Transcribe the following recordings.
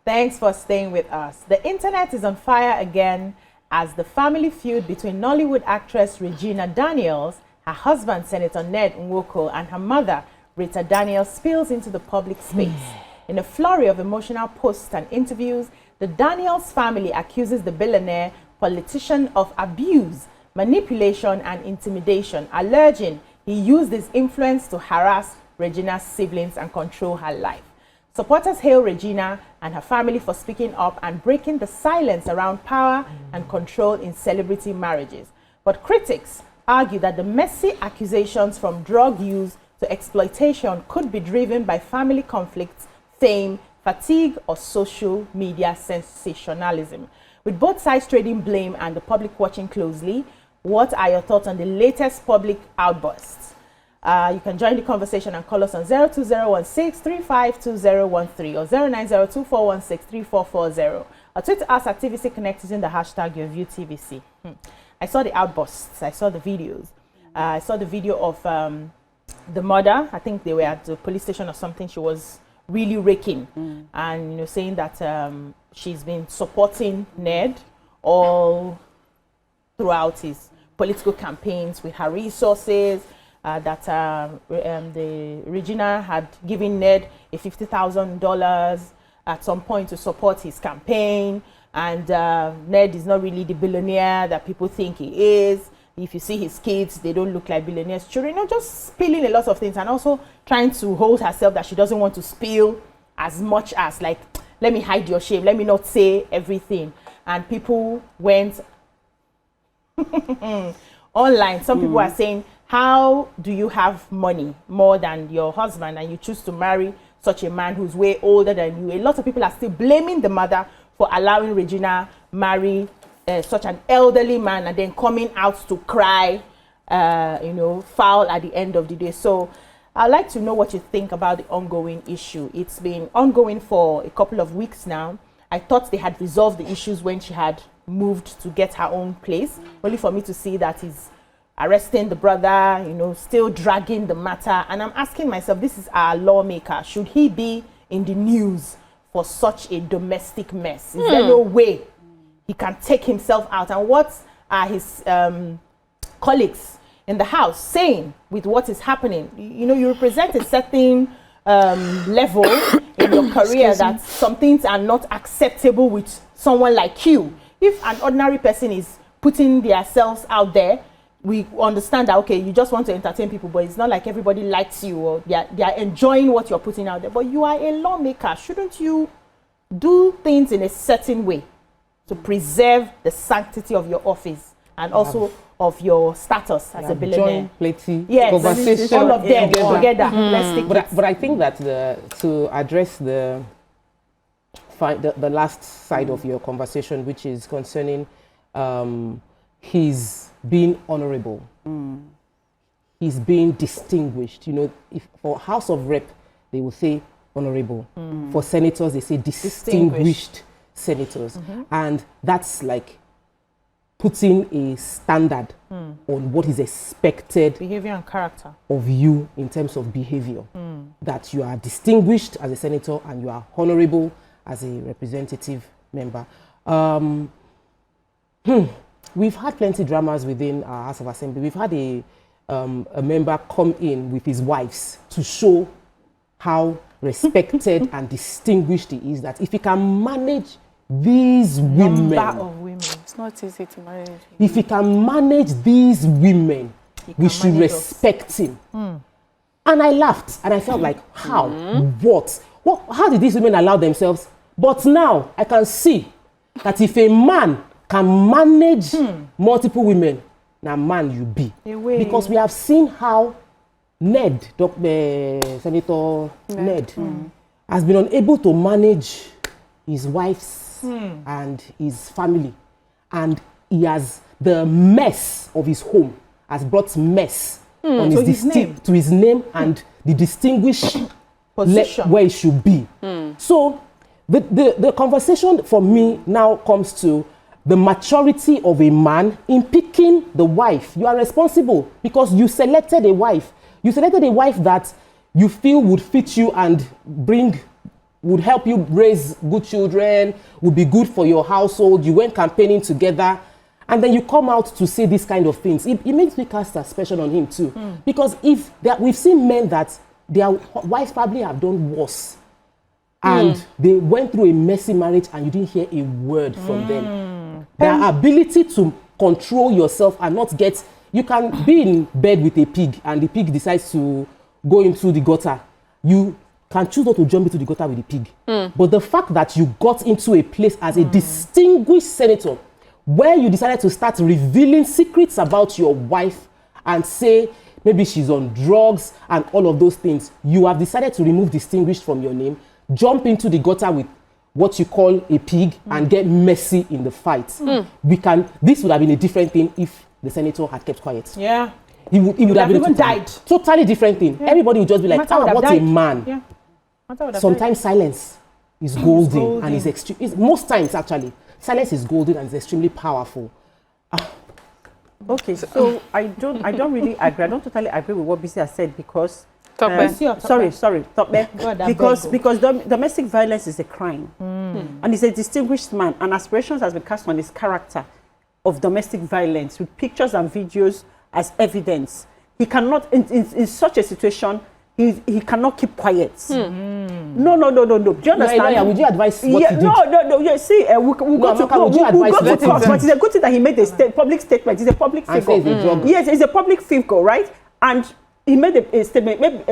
Thanks for staying with us. The internet is on fire again as the family feud between Nollywood actress Regina Daniels, her husband Senator Ned Nwoko, and her mother Regina Daniels spills into the public space. In a flurry of emotional posts and interviews, the Daniels family accuses the billionaire politician of abuse, manipulation, and intimidation, alleging he used his influence to harass Regina's siblings and control her life. Supporters hail Regina and her family for speaking up and breaking the silence around power and control in celebrity marriages. But critics argue that the messy accusations from drug use to exploitation could be driven by family conflicts, fame, fatigue, or social media sensationalism. With both sides trading blame and the public watching closely, what are your thoughts on the latest public outbursts? You can join the conversation and call us on 02016352013 or 09024163440. Or tweet us at TVC Connect using the hashtag YourViewTVC. I saw the outbursts. I saw the videos. I saw the video of the mother. I think they were at the police station or something. She was really raking and saying that she's been supporting Ned all throughout his political campaigns with her resources. That the Regina had given Ned a $50,000 at some point to support his campaign, and Ned is not really the billionaire that people think he is. If you see his kids, they don't look like billionaires' children. Just spilling a lot of things, and also trying to hold herself that she doesn't want to spill as much as, like, let me hide your shame, let me not say everything. And people went online. Some people are saying, how do you have money more than your husband and you choose to marry such a man who's way older than you? A lot of people are still blaming the mother for allowing Regina marry such an elderly man and then coming out to cry, foul at the end of the day. So I'd like to know what you think about the ongoing issue. It's been ongoing for a couple of weeks now. I thought they had resolved the issues when she had moved to get her own place, only for me to see that he's arresting the brother, still dragging the matter. And I'm asking myself, this is our lawmaker. Should he be in the news for such a domestic mess? Is there no way he can take himself out? And what are his colleagues in the House saying with what is happening? You represent a certain level in your career that some things are not acceptable with someone like you. If an ordinary person is putting themselves out there, we understand that, okay, you just want to entertain people, but it's not like everybody likes you or they are enjoying what you're putting out there. But you are a lawmaker. Shouldn't you do things in a certain way to preserve the sanctity of your office and also of your status as a billionaire? Yes, conversation, all of them together. Let's stick but I think that to address the last side of your conversation, which is concerning his being honorable, he's being distinguished. If for House of Rep, they will say honorable. For senators, they say distinguished senators. And that's like putting a standard on what is expected behavior and character of you in terms of behavior. That you are distinguished as a senator and you are honorable as a representative member. We've had plenty dramas within our House of Assembly. We've had a member come in with his wives to show how respected and distinguished he is, that if he can manage these women, it's not easy to manage. If he can manage these women, we should respect him. And I laughed and I felt like, how? What? How did these women allow themselves? But now I can see that if a man can manage multiple women, now man you be. Because we have seen how Ned, Senator Ned, has been unable to manage his wife's and his family. And he has, the mess of his home has brought mess on to his name and the distinguished position where it should be. So the conversation for me now comes to the maturity of a man in picking the wife. You are responsible because you selected a wife. You selected a wife that you feel would fit you and bring would help you raise good children, would be good for your household. You went campaigning together, and then you come out to say these kind of things. It makes me cast aspersion on him too. Because we've seen men that their wives probably have done worse. And they went through a messy marriage and you didn't hear a word from them. Their ability to control yourself and not get... You can be in bed with a pig and the pig decides to go into the gutter. You can choose not to jump into the gutter with the pig. But the fact that you got into a place as a distinguished senator where you decided to start revealing secrets about your wife and say maybe she's on drugs and all of those things, you have decided to remove distinguished from your name, jump into the gutter with what you call a pig and get messy in the fight. This would have been a different thing if the senator had kept quiet. Yeah. He would have been even died. Totally different thing. Yeah. Everybody would just be like, what a man. Yeah. Sometimes silence is golden and is extreme. Most times, actually, silence is golden and is extremely powerful. Okay, so I don't really agree. I don't totally agree with what BC has said because because domestic violence is a crime and he's a distinguished man, and aspirations has been cast on his character of domestic violence with pictures and videos as evidence. He cannot in such a situation he cannot keep quiet. No. Do you understand? Would you advise what he did? No. Yeah, see, we'll go to court. But it's a good thing that he made a public statement. It's a public figure. Yes, it's a public figure, right? And he made a statement, maybe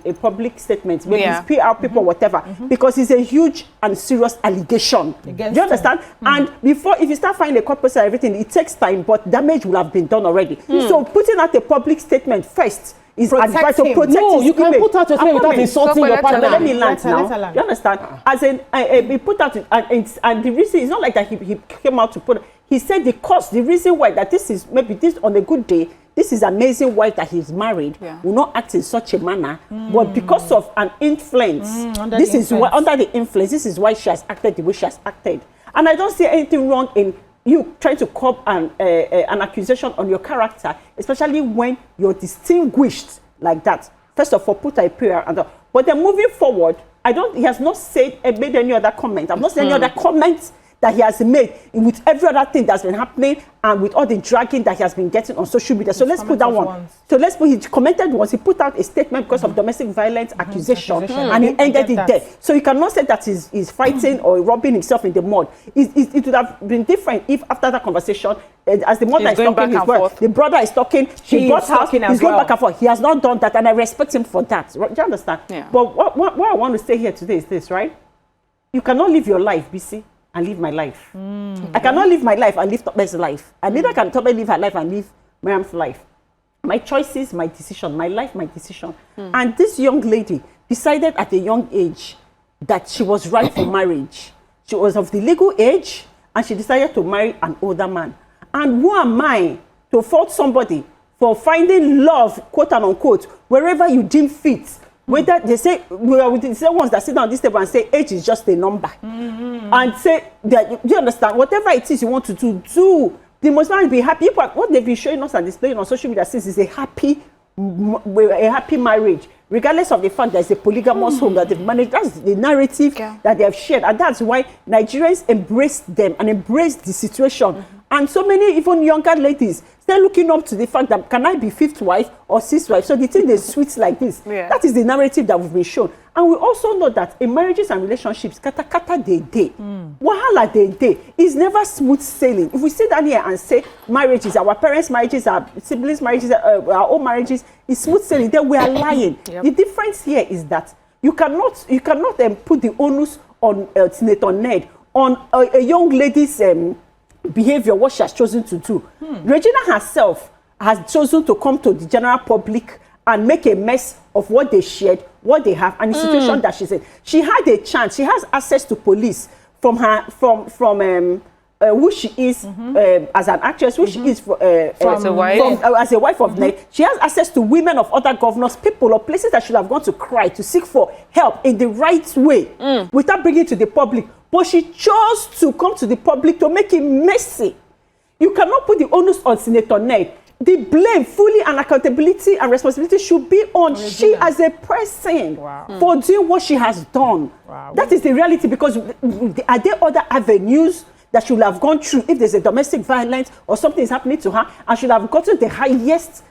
a public statement, maybe his PR people, whatever, because it's a huge and serious allegation. Do you understand? And before, if you start finding a court process and everything, it takes time, but damage will have been done already. So putting out a public statement first is advised to protect his you can put out your statement without insulting your partner. Let me land now. You understand? As in, he put out, and the reason, it's not like that he came out to put, he said the reason why that this is, maybe this on a good day, this is amazing wife that he's married will not act in such a manner, but because of an influence, under the influence, this is why she has acted the way she has acted. And I don't see anything wrong in you trying to curb an accusation on your character, especially when you're distinguished like that. First of all, put a prayer, but then moving forward, he has not made any other comment. I've not seen any other comments that he has made with every other thing that's been happening and with all the dragging that he has been getting on social media. So let's put that one. So let's put, he commented once, he put out a statement because of domestic violence accusation and he ended it there. So you cannot say that he's fighting or rubbing himself in the mud. It would have been different if after that conversation, as the mother is talking, the brother is talking, he's going back and forth. He has not done that and I respect him for that. Do you understand? Yeah. But what I want to say here today is this, right? You cannot live your life, BC, and live my life. I cannot live my life and live Tope's life. And neither can Tope live her life and live Miriam's life. My choices, my decision. My life, my decision. And this young lady decided at a young age that she was right for marriage. She was of the legal age and she decided to marry an older man. And who am I to fault somebody for finding love, quote and unquote, wherever you deem fit? Whether they say, we are with the ones that sit down this table and say age is just a number. And say, that, do you understand? Whatever it is you want to do, they must not be happy. What they've been showing us and displaying on social media since is a happy marriage, regardless of the fact there's a polygamous home that they've managed. That's the narrative that they have shared. And that's why Nigerians embraced them and embraced the situation. And so many even younger ladies still looking up to the fact that can I be fifth wife or sixth wife? So the thing is sweet like this. That is the narrative that we've been shown. And we also know that in marriages and relationships, kata day. Wahala day. It's never smooth sailing. If we sit down here and say marriages, our parents' marriages, our siblings' marriages, our own marriages, it's smooth sailing, then we are lying. The difference here is that you cannot put the onus on Senator Ned on a young lady's behavior, what she has chosen to do. Regina herself has chosen to come to the general public and make a mess of what they shared, what they have, and the situation that she's in. She had a chance. She has access to police from who she is as an actress, who she is as a wife of Ned. She has access to women of other governors, people or places that should have gone to cry, to seek for help in the right way without bringing it to the public. But she chose to come to the public to make it messy. You cannot put the onus on Senator Ned. the blame fully and accountability and responsibility should be on she as a person for doing what she has done. That is the reality, because are there other avenues that she would have gone through if there's a domestic violence or something is happening to her, and should have gotten the highest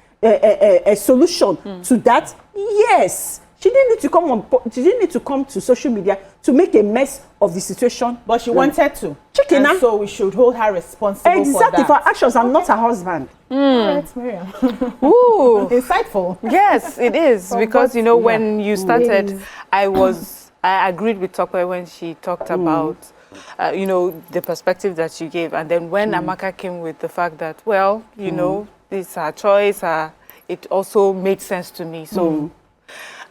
solution to that? Yes. She didn't need to come on. She didn't need to come to social media to make a mess of the situation. But she wanted to. Chicken, and so we should hold her responsible exactly for that. For actions. I'm not her husband. Right, Miriam. Ooh. Insightful. Yes, it is. Because, you know, when you started, I agreed with Tokwe when she talked about, you know, the perspective that you gave. And then when Amaka came with the fact that, well, you know, it's her choice, it also made sense to me. So,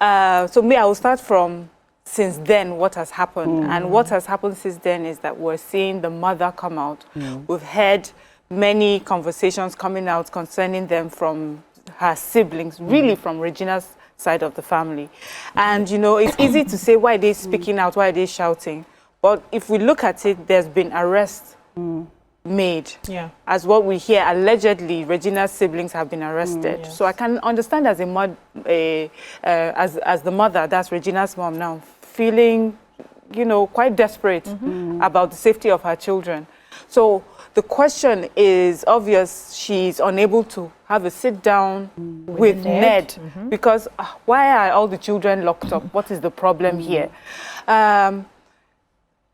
so me, I will start from since then what has happened. And what has happened since then is that we're seeing the mother come out. We've had many conversations coming out concerning them from her siblings, really from Regina's side of the family. And, you know, it's easy to say, why are they speaking out? Why are they shouting? But if we look at it, there's been arrests made. Yeah. As what we hear, allegedly, Regina's siblings have been arrested. Yes. So I can understand as as the mother, that's Regina's mom now, feeling, you know, quite desperate about the safety of her children. So the question is obvious. She's unable to have a sit down with Ned because why are all the children locked up? What is the problem here?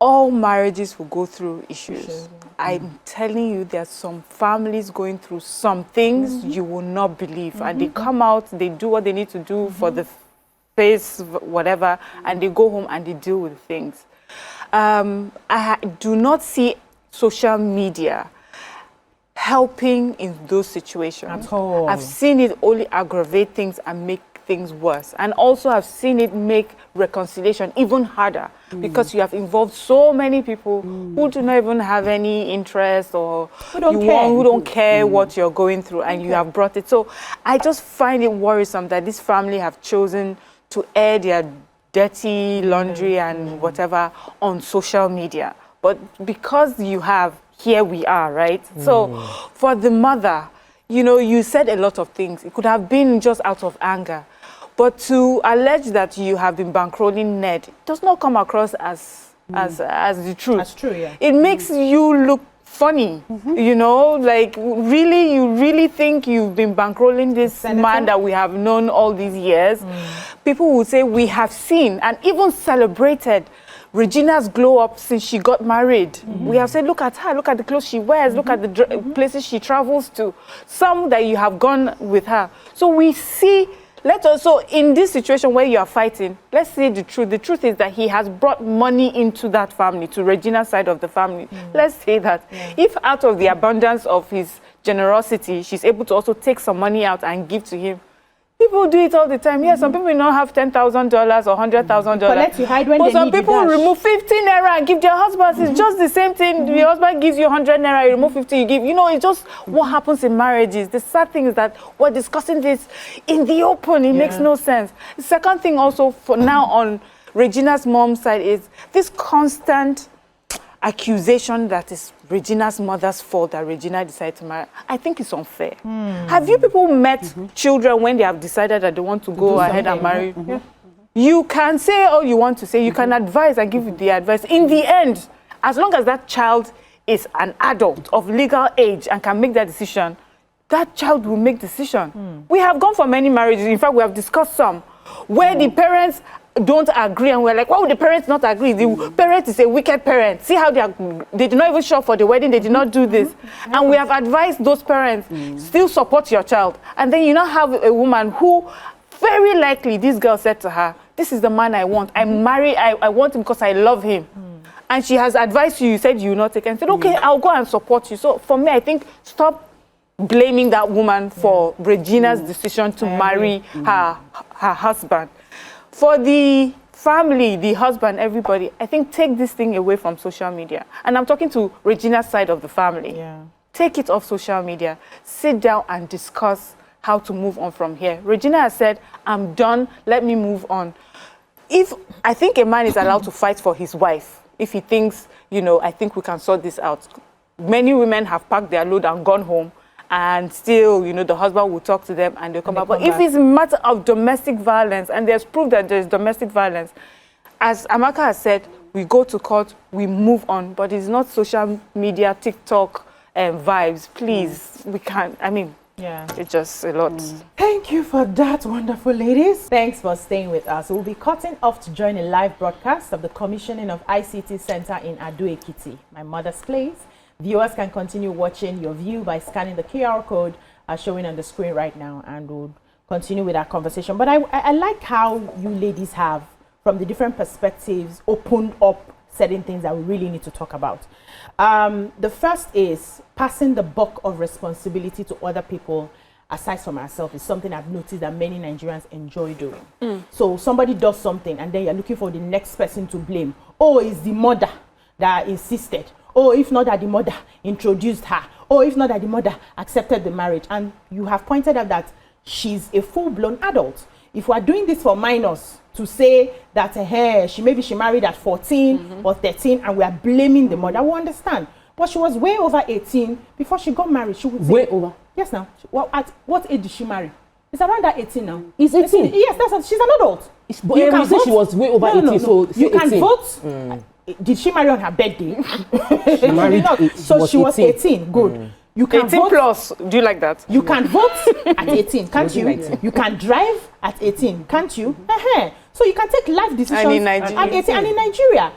All marriages will go through issues. I'm telling you, there's some families going through some things you will not believe. And they come out, they do what they need to do for the face, whatever, and they go home and they deal with things. I do not see social media helping in those situations. At all. I've seen it only aggravate things and make things worse. And also I've seen it make reconciliation even harder because you have involved so many people who do not even have any interest or who don't care what you're going through, and you have brought it. So I just find it worrisome that this family have chosen to air their dirty laundry and whatever on social media. But because you have, here we are, right? So for the mother, you know, you said a lot of things. It could have been just out of anger. But to allege that you have been bankrolling Ned does not come across as the truth. That's true, yeah. It makes you look funny, you know, like really, you really think you've been bankrolling this man that we have known all these years. People will say we have seen and even celebrated Regina's glow up since she got married. We have said, look at her, look at the clothes she wears, look at the places she travels to, some that you have gone with her. So we see, so in this situation where you are fighting, let's say the truth. The truth is that he has brought money into that family, to Regina's side of the family. Let's say that. If out of the abundance of his generosity, she's able to also take some money out and give to him, people do it all the time. Yeah, some people will not have $10,000 or $100,000. Collect to hide when but they some need people will remove 15 naira and give their husbands. It's just the same thing. The husband gives you 100 naira, you remove 50, you give. You know, it's just what happens in marriages. The sad thing is that we're discussing this in the open. It makes no sense. The second thing also for now on Regina's mom's side is this constant accusation that is Regina's mother's fault that Regina decided to marry. I think it's unfair. Have you people met children when they have decided that they want to go ahead and marry? You can say all you want to say. You can advise and give the advice. In the end, as long as that child is an adult of legal age and can make that decision, that child will make decision. We have gone for many marriages. In fact, we have discussed some where the parents don't agree, and we're like, why would the parents not agree? The parent is a wicked parent. See how they did not even show up for the wedding, they did not do this. And we have advised those parents, still support your child. And then you now have a woman who, very likely, this girl said to her, this is the man I want. I want him because I love him. And she has advised you, you said you will not take it, and said, okay, I'll go and support you. So for me, I think, stop blaming that woman for Regina's decision to marry her husband. For the family, the husband, everybody, I think take this thing away from social media. And I'm talking to Regina's side of the family. Take it off social media. Sit down and discuss how to move on from here. Regina has said, I'm done, let me move on. I think a man is allowed to fight for his wife if he thinks, you know, I think we can sort this out. Many women have packed their load and gone home and still, you know, the husband will talk to them and they'll come back. But if it's a matter of domestic violence and there's proof that there's domestic violence, as Amaka has said, we go to court, we move on, but it's not social media, TikTok vibes. Please, we can't, I mean, yeah, it's just a lot. Thank you for that, wonderful ladies. Thanks for staying with us. We'll be cutting off to join a live broadcast of the commissioning of ICT Center in Ado-Ekiti, my mother's place. Viewers can continue watching your view by scanning the QR code showing on the screen right now, and we'll continue with our conversation. But I like how you ladies have, from the different perspectives, opened up certain things that we really need to talk about. The first is passing the buck of responsibility to other people aside from ourselves is something I've noticed that many Nigerians enjoy doing. So somebody does something and then you're looking for the next person to blame. Oh, it's the mother that insisted. Oh, if not that the mother introduced her. Oh, if not that the mother accepted the marriage. And you have pointed out that she's a full-blown adult. If we are doing this for minors, to say that maybe she married at 14 or 13 and we are blaming the mother, we understand. But she was way over 18 before she got married. She would say, Way over? Yes, now. Well, at what age did she marry? It's around that 18 now. It's 18? Yes, she's an adult. But you can say she was way over 18, so you can 18. Vote. Did she marry on her birthday? She married, so she was 18. Good. You can 18 vote. plus, do you like that? You can vote at 18, can't you? Like You can drive at 18, can't you? So you can take life decisions at 18. And in Nigeria,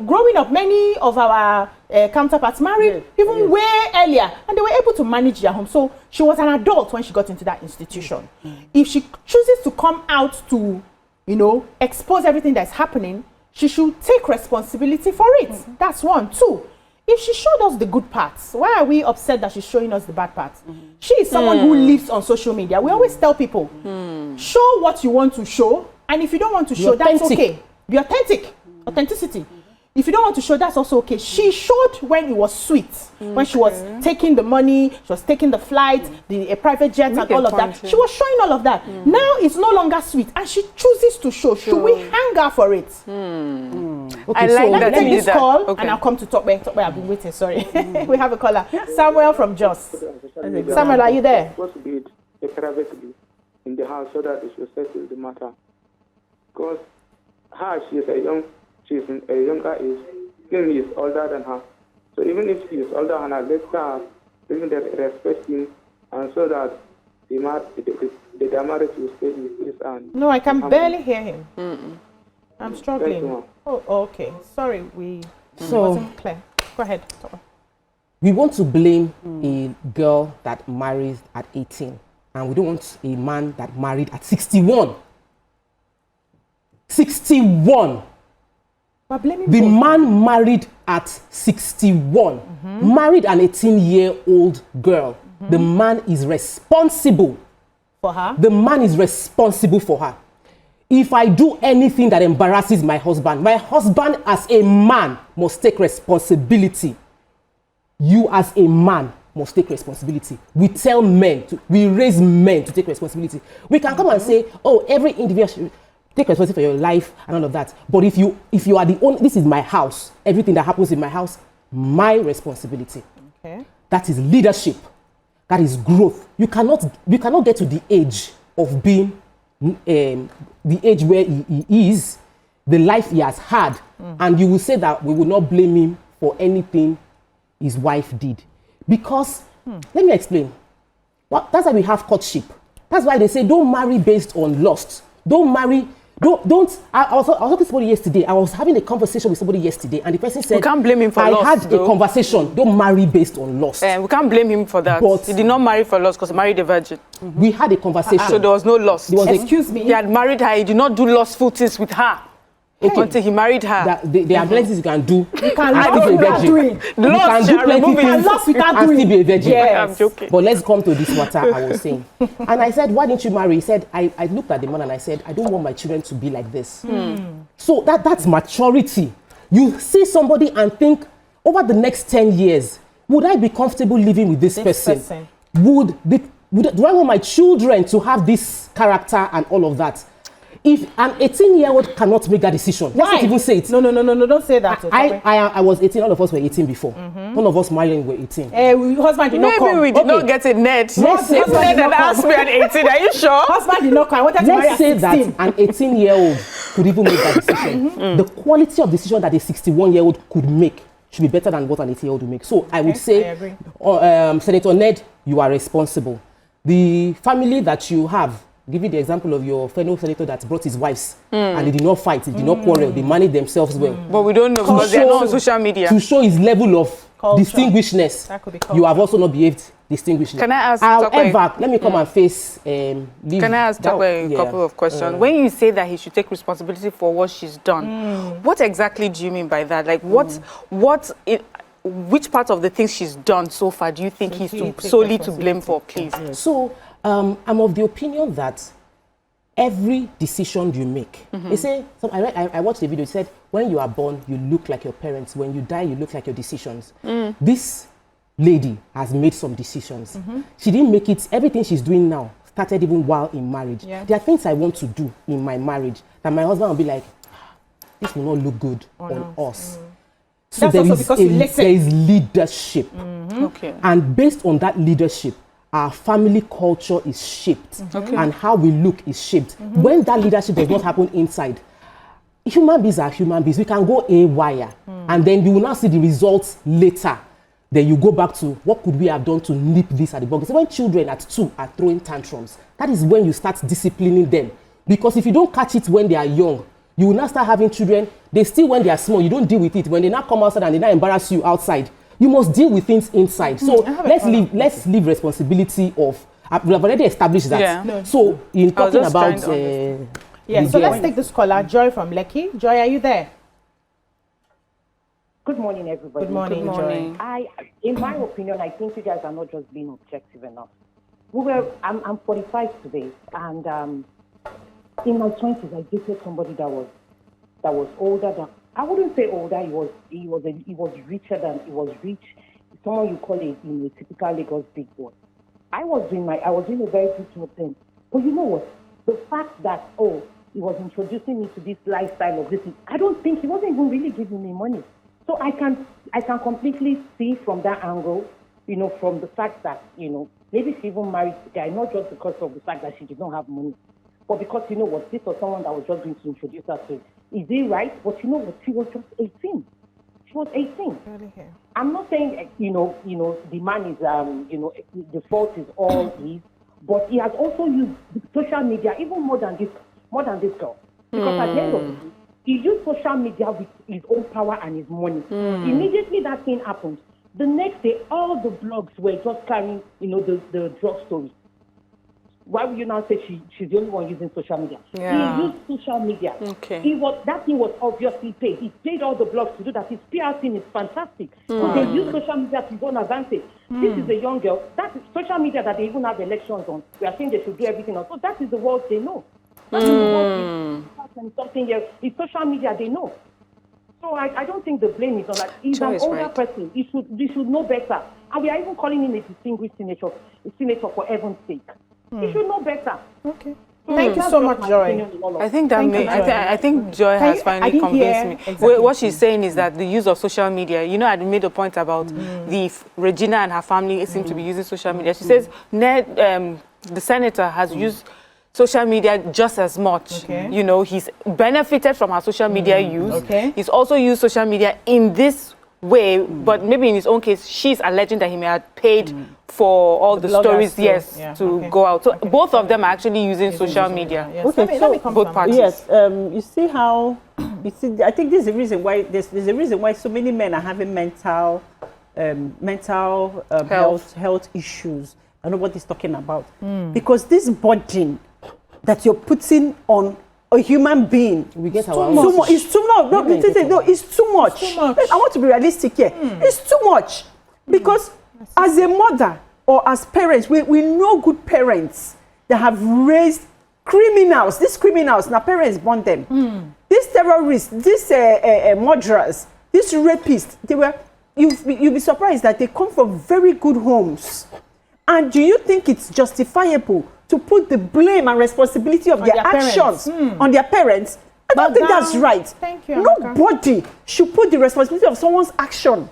growing up, many of our counterparts married even way earlier, and they were able to manage their home. So she was an adult when she got into that institution. If she chooses to come out to, you know, expose everything that's happening, she should take responsibility for it. That's one. Two, if she showed us the good parts, why are we upset that she's showing us the bad parts? She is someone who lives on social media. We always tell people, show what you want to show, and if you don't want to show, that's okay. Be authentic. Authenticity. If you don't want to show, that's also okay. She showed when it was sweet, when she was taking the money, she was taking the flight, the private jets and all of that. She was showing all of that. Now it's no longer sweet, and she chooses to show. Should we hang her for it? Okay, I so like Let me that take you this did call, that. and I'll come to Tokwe. I've been waiting, sorry. We have a caller. Samuel from Jos. Samuel, are you there? Supposed to be privately in the house so that it should settle the matter. Because she's in a younger age, still he is older than her. So even if she is older than her, let her even respect him, and so that the marriage will stay in peace. And No, I can barely hear him. I'm struggling. Oh, okay. Sorry, it wasn't clear. Go ahead. we want to blame a girl that marries at 18, and we don't want a man that married at 61. 61. The man married at 61, married an 18-year-old girl. The man is responsible for her. The man is responsible for her. If I do anything that embarrasses my husband as a man must take responsibility. You as a man must take responsibility. We tell men, we raise men to take responsibility. We can come and say, oh, every individual should take responsibility for your life and all of that. But if you are the only, this is my house, everything that happens in my house, my responsibility. Okay. That is leadership. That is growth. You cannot get to the age of being the age where he is, the life he has had, and you will say that we will not blame him for anything his wife did. Because, let me explain. Well, that's why we have courtship. That's why they say don't marry based on lust. Don't marry. I was talking to somebody yesterday. I was having a conversation with somebody yesterday, and the person said, we can't blame him for lust. I had a conversation. Don't marry based on lust. We can't blame him for that. But he did not marry for lust because he married a virgin. We had a conversation. So there was no lust. Excuse me. He had married her. He did not do lustful things with her. Until he married her. There are plenty you can do. You can lust without doing. You can do plenty things lust without and doing. still be a virgin. Yes. I'm joking. But let's come to this matter I was saying. And I said, why didn't you marry? He said, I looked at the man and I said, I don't want my children to be like this. So that's maturity. You see somebody and think, over the next 10 years, would I be comfortable living with this person? Do I want my children to have this character and all of that? If an 18-year-old cannot make that decision, let's not even say it. No, don't say that. I was 18, all of us were 18 before. None of us married when we were 18. Husband did not come. Maybe we did not get it, Ned. Let's say If Ned had asked me at 18, are you sure? Husband did not come. I wanted to marry Let's at say 16. that an 18-year-old could even make that decision. The quality of decision that a 61-year-old could make should be better than what an 18-year-old will make. So I would say, I agree. Senator Ned, you are responsible. The family that you have, give you the example of your fellow senator that brought his wives and they did not fight, they did not quarrel, they managed themselves well. But we don't know because they're not on social media. To show his level of Culture. distinguishedness, That could be culture. you have also not behaved distinguishedly. Can I ask However, let me come and face Can I ask Tokwe a couple of questions? When you say that he should take responsibility for what she's done, what exactly do you mean by that? Like, which part of the things she's done so far do you think he's solely to blame for, please? So, I'm of the opinion that every decision you make, they say, I watched the video, it said, when you are born, you look like your parents. When you die, you look like your decisions. This lady has made some decisions. She didn't make it, everything she's doing now started even while in marriage. Yeah. There are things I want to do in my marriage that my husband will be like, this will not look good on us. So That's also because you listen. there is leadership. Okay. And based on that leadership, our family culture is shaped and how we look is shaped. When that leadership does not happen inside, human beings are human beings. We can go haywire and then you will now see the results later. Then you go back to what could we have done to nip this at the bug. So when children at 2 are throwing tantrums, that is when you start disciplining them. Because if you don't catch it when they are young, you will now start having children. They still, when they are small, you don't deal with it. When they now come outside and they now embarrass you outside, you must deal with things inside. So let's leave responsibility of. We have already established that. Yeah. No. So in talking about so let's take this caller, Joy from Lekki. Joy, are you there? Good morning, everybody. Good morning, Joy. In my opinion, I think you guys are not just being objective enough. I'm 45 today, and in my 20s, I dated somebody that was older than. I wouldn't say older. He was richer than. He was rich. Someone you call a typical Lagos big boy. I was doing a very good job then. But you know what? The fact that he was introducing me to this lifestyle of this, I don't think he wasn't even really giving me money. So I can completely see from that angle, from the fact that, maybe she even married the guy, not just because of the fact that she did not have money, but because, this was someone that was just going to introduce her to. Is it right? But you know what? She was just 18. She was 18. I'm not saying, the man is, the fault is all his, but he has also used social media even more than this girl. Because at the end of the day, he used social media with his own power and his money. Immediately that thing happened, the next day, all the blogs were just carrying, the drug story. Why would you now say she's the only one using social media? Yeah. He used social media. Okay. That thing was obviously paid. He paid all the blogs to do that. His PR team is fantastic. So they use social media to go on advantage. This is a young girl. That is social media that they even have elections on. We are saying they should do everything else. So that is the world they know. That is the world something else. It's social media they know. So I don't think the blame is on that. He's an older person. He should know better. And we are even calling him a distinguished senator for heaven's sake. He should know better. Okay. Thank you so much, Joy. I think I think Joy has finally convinced me. Exactly. What she's saying is that the use of social media, I made a point about Regina and her family seem to be using social media. She says Ned, the senator, has used social media just as much. Okay. He's benefited from her social media use. Okay. He's also used social media in this way, but maybe in his own case, she's alleging that he may have paid for all the stories, to go out. So both of them are actually using social media. Yes. Okay, let me come both from parties. Yes, you see how, I think this is the reason why, there's a reason why so many men are having mental health issues, and nobody's talking about. Because this burden that you're putting on a human being, We get it's our too own. much. It's too much. No, it's too much. too much. I want to be realistic here. It's too much. Because as a mother or as parents, we know good parents that have raised criminals. These criminals, now parents born them. These terrorists, these murderers, these rapists, you'll be surprised that they come from very good homes. And do you think it's justifiable to put the blame and responsibility of their actions on their parents. I don't think that's right. Thank you, Amaka. Nobody should put the responsibility of someone's action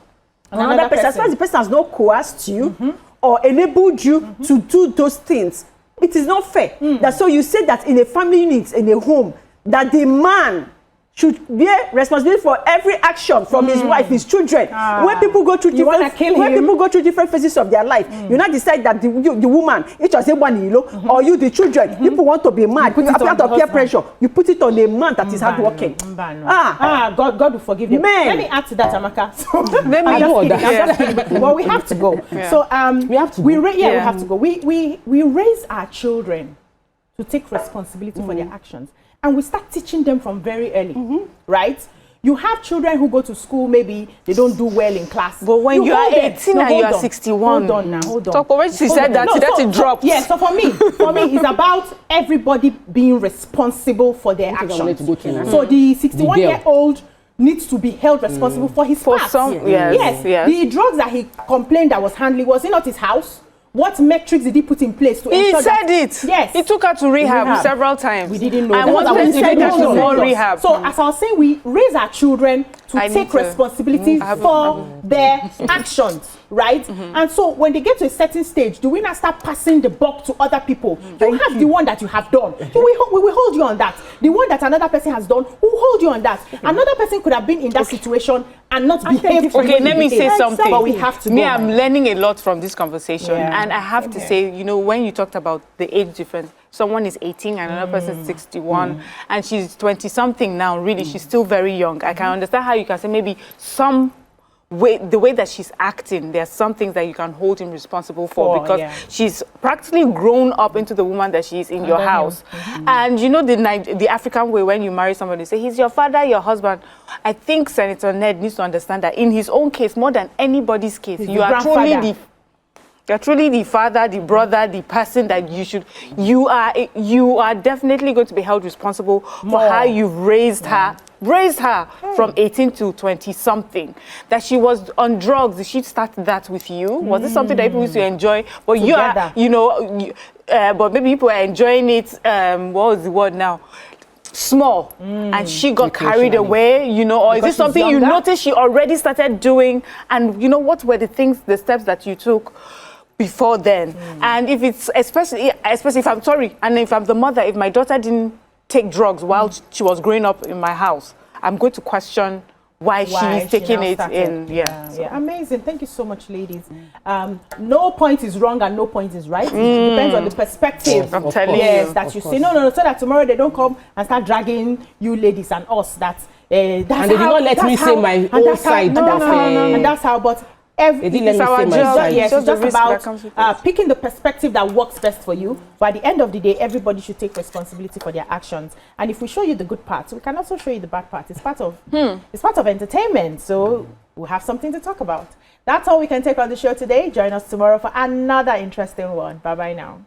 on another person. As far as the person has not coerced you or enabled you to do those things, it is not fair. That so you say that in a family unit, in a home, that the man should bear responsibility for every action from his wife, his children. When people go through different phases of their life, you not decide that the woman, each of them one, or you the children, people want to be mad. After peer pressure, you put it on a man that is hardworking. God will forgive you. Let me add to that, Amaka. So, let me well, we have to go. So we have to. We have to go. We raise our children to take responsibility for their actions. And we start teaching them from very early, right? You have children who go to school, maybe they don't do well in class. But when you are 18 and you are 61. Hold on now, hold on. Talk about when she said that, it dropped. Yeah, so for me, it's about everybody being responsible for their actions. So the 61-year-old needs to be held responsible for his past. Yes. The drugs that he complained that was handling, was it not his house? What metrics did he put in place to ensure that? He said it. Yes. He took her to rehab several times. We didn't know. And one person said that to more rehab. So as I was saying, we raise our children to take responsibility for their actions, right? And so when they get to a certain stage, do we not start passing the buck to other people? You have the one that you have done. We will hold you on that. The one that another person has done, we will hold you on that. Another person could have been in that situation and not behaved. Okay, let me say something. But we have to. I'm learning a lot from this conversation, and I have to say, when you talked about the age difference, someone is 18 and another person is 61, and she's 20-something now. Really, she's still very young. I can understand how you can say maybe the way that she's acting, there's some things that you can hold him responsible for because she's practically grown up into the woman that she is in your house. And the African way, when you marry somebody, say he's your father, your husband. I think Senator Ned needs to understand that in his own case, more than anybody's case, you are truly the father, the brother, the person that you are definitely going to be held responsible for how you've raised her from 18 to 20-something. That she was on drugs. Did she start that with you? Was it something that people used to enjoy? But but maybe people are enjoying it, what was the word now? Small, and she got carried away, or is this something you noticed she already started doing? And what were the steps that you took before then? And if it's especially if I'm sorry, and if I'm the mother, if my daughter didn't take drugs while she was growing up in my house, I'm going to question why she's taking it in. Amazing. Thank you so much, ladies. No point is wrong and no point is right. It depends on the perspective. I'm telling you. That you say no, so that tomorrow they don't come and start dragging you ladies and us. That's and they did not let me say my own side. And that's how. But it's our job. Yes, it's just about picking the perspective that works best for you. But at the end of the day, everybody should take responsibility for their actions. And if we show you the good parts, we can also show you the bad part. It's part of entertainment. So we'll have something to talk about. That's all we can take on the show today. Join us tomorrow for another interesting one. Bye-bye now.